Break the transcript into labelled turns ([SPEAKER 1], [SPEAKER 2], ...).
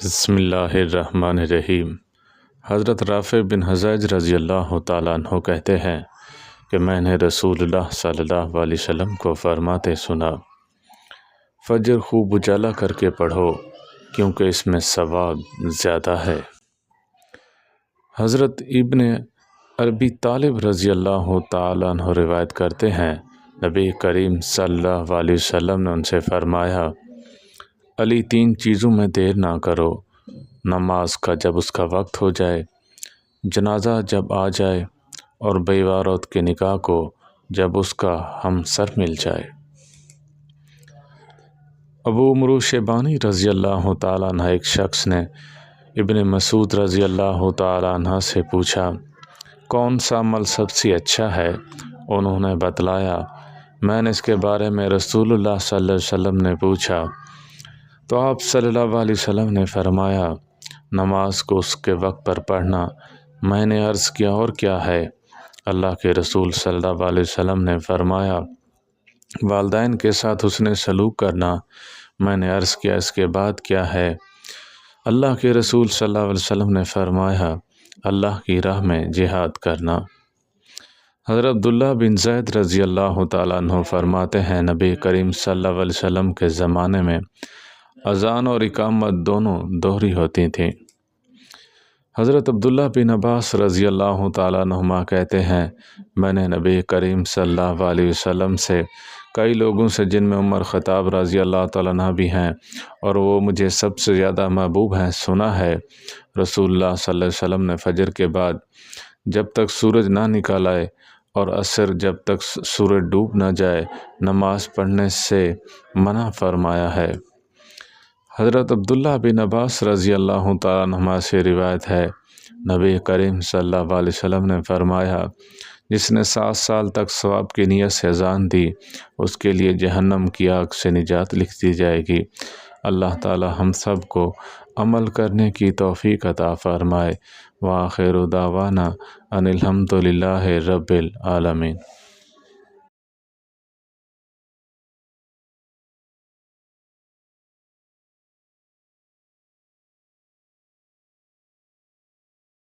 [SPEAKER 1] بسم اللہ الرحمن الرحیم۔ حضرت رافع بن حجاج رضی اللہ تعالیٰ عنہ کہتے ہیں کہ میں نے رسول اللہ صلی اللہ علیہ وسلم کو فرماتے سنا، فجر خوب اجالا کر کے پڑھو کیونکہ اس میں ثواب زیادہ ہے۔ حضرت ابن ابی طالب رضی اللہ تعالیٰ عنہ روایت کرتے ہیں، نبی کریم صلی اللہ علیہ وسلم نے ان سے فرمایا، علی 3 چیزوں میں دیر نہ کرو، نماز کا جب اس کا وقت ہو جائے، جنازہ جب آ جائے، اور بیوہ عورت کے نکاح کو جب اس کا ہمسر مل جائے۔ ابو عمرو شیبانی رضی اللہ تعالیٰ عنہ ایک شخص نے ابن مسعود رضی اللہ تعالیٰ عنہ سے پوچھا، کون سا عمل سب سے اچھا ہے؟ انہوں نے بتلایا، میں نے اس کے بارے میں رسول اللہ صلی اللہ علیہ وسلم نے پوچھا تو آپ صلی اللہ علیہ وسلم نے فرمایا، نماز کو اس کے وقت پر پڑھنا۔ میں نے عرض کیا، اور کیا ہے؟ اللہ کے رسول صلی اللہ علیہ وسلم نے فرمایا، والدین کے ساتھ حسن سلوک کرنا۔ میں نے عرض کیا، اس کے بعد کیا ہے؟ اللہ کے رسول صلی اللہ علیہ وسلم نے فرمایا، اللہ کی راہ میں جہاد کرنا۔ حضرت عبداللہ بن زید رضی اللہ تعالیٰ عنہ فرماتے ہیں، نبی کریم صلی اللہ علیہ وسلم کے زمانے میں اذان اور اقامت دونوں دوہری ہوتی تھیں۔ حضرت عبداللہ بن عباس رضی اللہ تعالیٰ عنہما کہتے ہیں، میں نے نبی کریم صلی اللہ علیہ وسلم سے کئی لوگوں سے، جن میں عمر خطاب رضی اللہ تعالیٰ عنہ بھی ہیں اور وہ مجھے سب سے زیادہ محبوب ہیں، سنا ہے رسول اللہ صلی اللہ علیہ وسلم نے فجر کے بعد جب تک سورج نہ نکل آئے اور عصر جب تک سورج ڈوب نہ جائے نماز پڑھنے سے منع فرمایا ہے۔ حضرت عبداللہ بن عباس رضی اللہ تعالیٰ عنہما سے روایت ہے، نبی کریم صلی اللہ علیہ وسلم نے فرمایا، جس نے 7 سال تک ثواب کی نیت سے اذان دی، اس کے لیے جہنم کی آگ سے نجات لکھ دی جائے گی۔ اللہ تعالی ہم سب کو عمل کرنے کی توفیق عطا فرمائے۔ وآخر دعوانا ان الحمد للہ رب العالمین۔